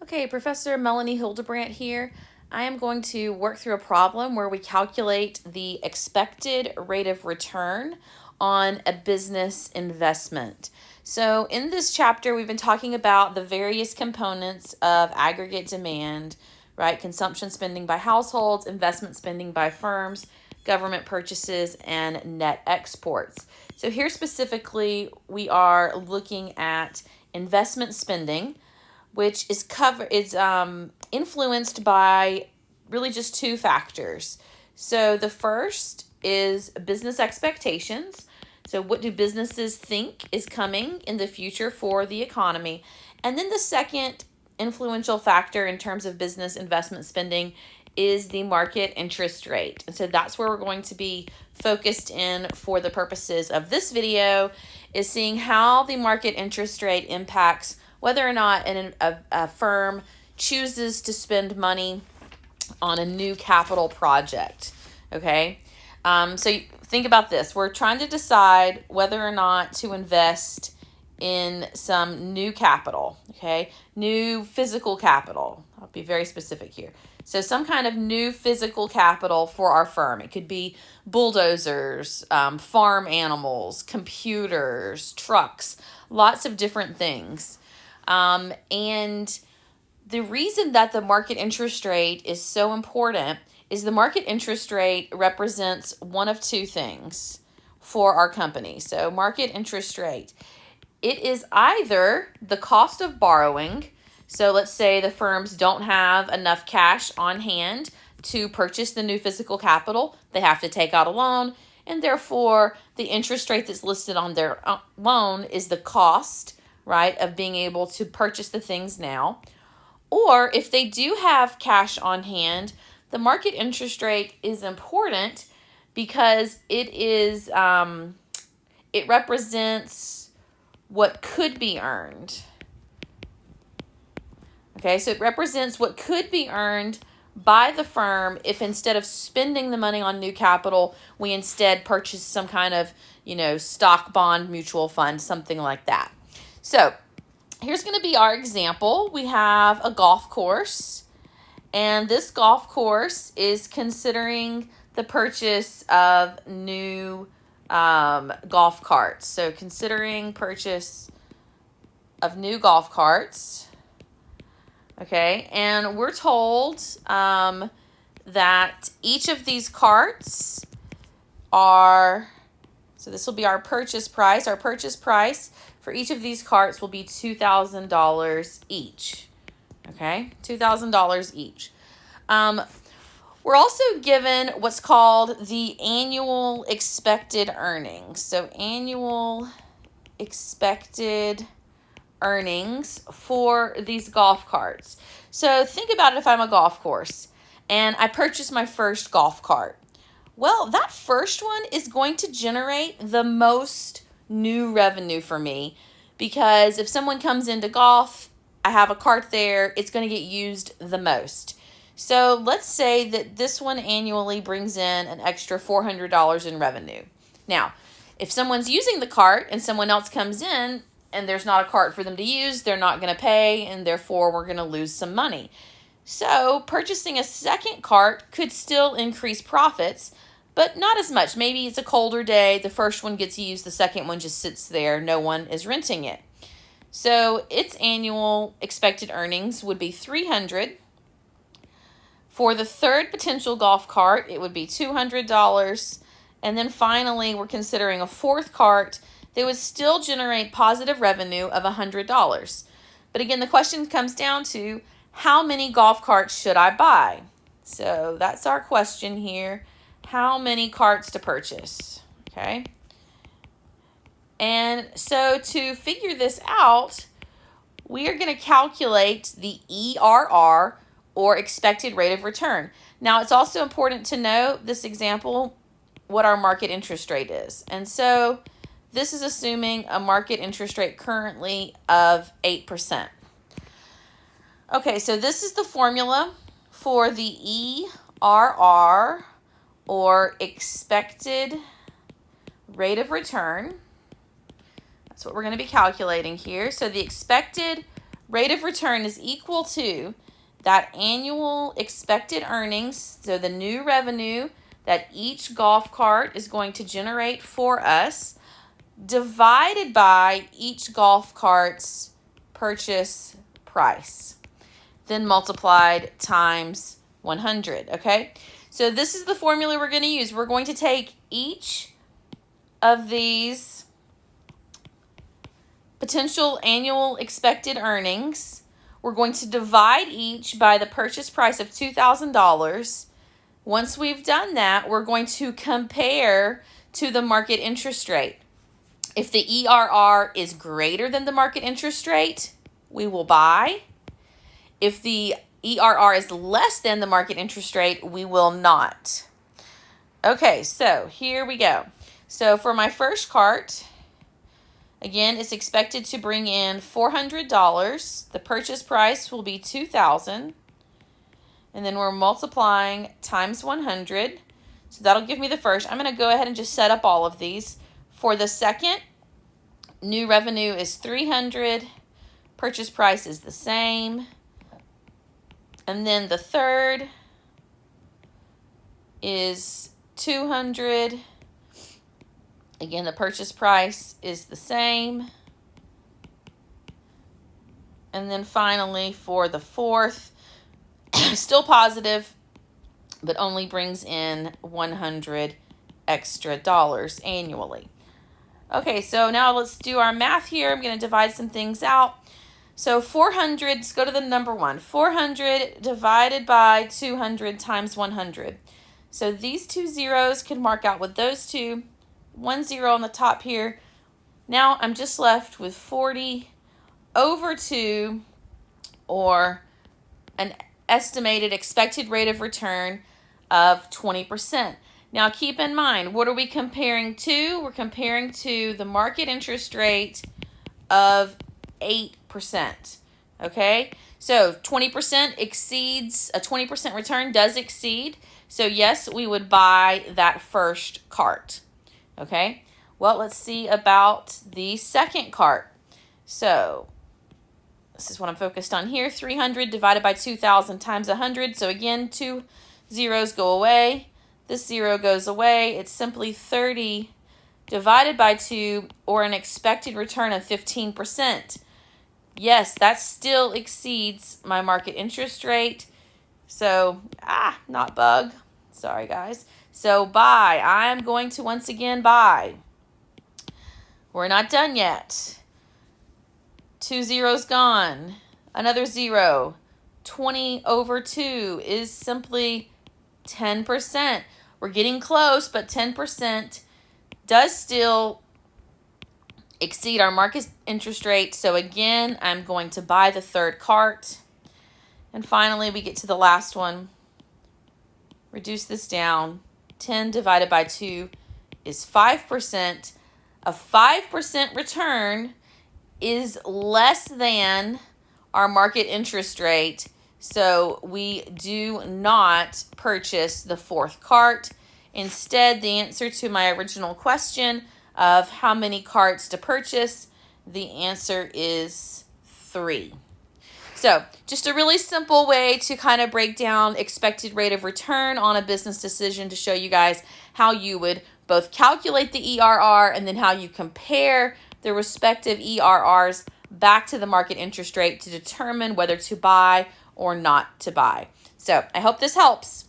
Okay, Professor Melanie Hildebrandt here. I am going to work through a problem where we calculate the expected rate of return on a business investment. So in this chapter, we've been talking about the various components of aggregate demand, right? Consumption spending by households, investment spending by firms, government purchases, and net exports. So here specifically, we are looking at investment spending, which is influenced by really just two factors. So the first is business expectations. So what do businesses think is coming in the future for the economy? And then the second influential factor in terms of business investment spending is the market interest rate. And so that's where we're going to be focused in for the purposes of this video, is seeing how the market interest rate impacts whether or not a firm chooses to spend money on a new capital project, okay? So think about this. We're trying to decide whether or not to invest in some new capital, okay? New physical capital. I'll be very specific here. So some kind of new physical capital for our firm. It could be bulldozers, farm animals, computers, trucks, lots of different things. And the reason that the market interest rate is so important is the market interest rate represents one of two things for our company. So market interest rate, it is either the cost of borrowing. So let's say the firms don't have enough cash on hand to purchase the new physical capital. They have to take out a loan, and therefore the interest rate that's listed on their loan is the cost, right, of being able to purchase the things now. Or if they do have cash on hand, the market interest rate is important because it represents what could be earned. Okay, so it represents what could be earned by the firm if instead of spending the money on new capital, we instead purchase some kind of, stock, bond, mutual fund, something like that. So here's going to be our example. We have a golf course, and this golf course is considering the purchase of new golf carts. So considering purchase of new golf carts. Okay, and we're told that each of these carts are, so this will be our purchase price. Our purchase price for each of these carts will be $2,000 each. Okay, $2,000 each. We're also given what's called the annual expected earnings. So annual expected earnings for these golf carts. So think about it. If I'm a golf course and I purchase my first golf cart, well, that first one is going to generate the most new revenue for me, because if someone comes into golf, I have a cart there, it's going to get used the most. So let's say that this one annually brings in an extra $400 in revenue. Now, if someone's using the cart and someone else comes in and there's not a cart for them to use, they're not going to pay, and therefore we're going to lose some money. So purchasing a second cart could still increase profits, but not as much. Maybe it's a colder day, the first one gets used, the second one just sits there, no one is renting it. So its annual expected earnings would be $300. For the third potential golf cart, it would be $200. And then finally, we're considering a fourth cart that would still generate positive revenue of $100. But again, the question comes down to, how many golf carts should I buy? So that's our question here. How many carts to purchase? Okay. And so to figure this out, we are going to calculate the ERR, or expected rate of return. Now, it's also important to know this example, what our market interest rate is. And so this is assuming a market interest rate currently of 8%. Okay, so this is the formula for the ERR, or expected rate of return. That's what we're going to be calculating here. So the expected rate of return is equal to that annual expected earnings, so the new revenue that each golf cart is going to generate for us, divided by each golf cart's purchase price, then multiplied times 100, okay? So this is the formula we're going to use. We're going to take each of these potential annual expected earnings. We're going to divide each by the purchase price of $2,000. Once we've done that, we're going to compare to the market interest rate. If the ERR is greater than the market interest rate, we will buy. If the ERR is less than the market interest rate, we will not. Okay, so here we go. So for my first cart, again, it's expected to bring in $400. The purchase price will be $2,000. And then we're multiplying times 100. So that'll give me the first. I'm going to go ahead and just set up all of these. For the second, new revenue is $300. Purchase price is the same. And then the third is $200. Again, the purchase price is the same. And then finally, for the fourth, still positive, but only brings in $100 extra annually. Okay, so now let's do our math here. I'm going to divide some things out. So 400, let's go to the number one. 400 divided by 200 times 100. So these two zeros can mark out with those two. 1 0 on the top here. Now I'm just left with 40 over 2, or an estimated expected rate of return of 20%. Now keep in mind, what are we comparing to? We're comparing to the market interest rate of 8%. Okay, so 20% exceeds, a 20% return does exceed. So yes, we would buy that first cart. Okay, well, let's see about the second cart. So this is what I'm focused on here. 300 divided by 2,000 times 100. So again, 2 zeros go away. This 0 goes away. It's simply 30 divided by 2, or an expected return of 15%. Yes, that still exceeds my market interest rate. So, not bug. Sorry, guys. So, buy. I'm going to once again buy. We're not done yet. 2 zeros gone. Another 0. 20 over 2 is simply 10%. We're getting close, but 10% does still exceed our market interest rate. So again, I'm going to buy the third cart. And finally, we get to the last one. Reduce this down. 10 divided by 2 is 5%. A 5% return is less than our market interest rate. So we do not purchase the fourth cart. Instead, the answer to my original question of how many carts to purchase, the answer is 3. So just a really simple way to kind of break down expected rate of return on a business decision to show you guys how you would both calculate the ERR and then how you compare the respective ERRs back to the market interest rate to determine whether to buy or not to buy. So I hope this helps.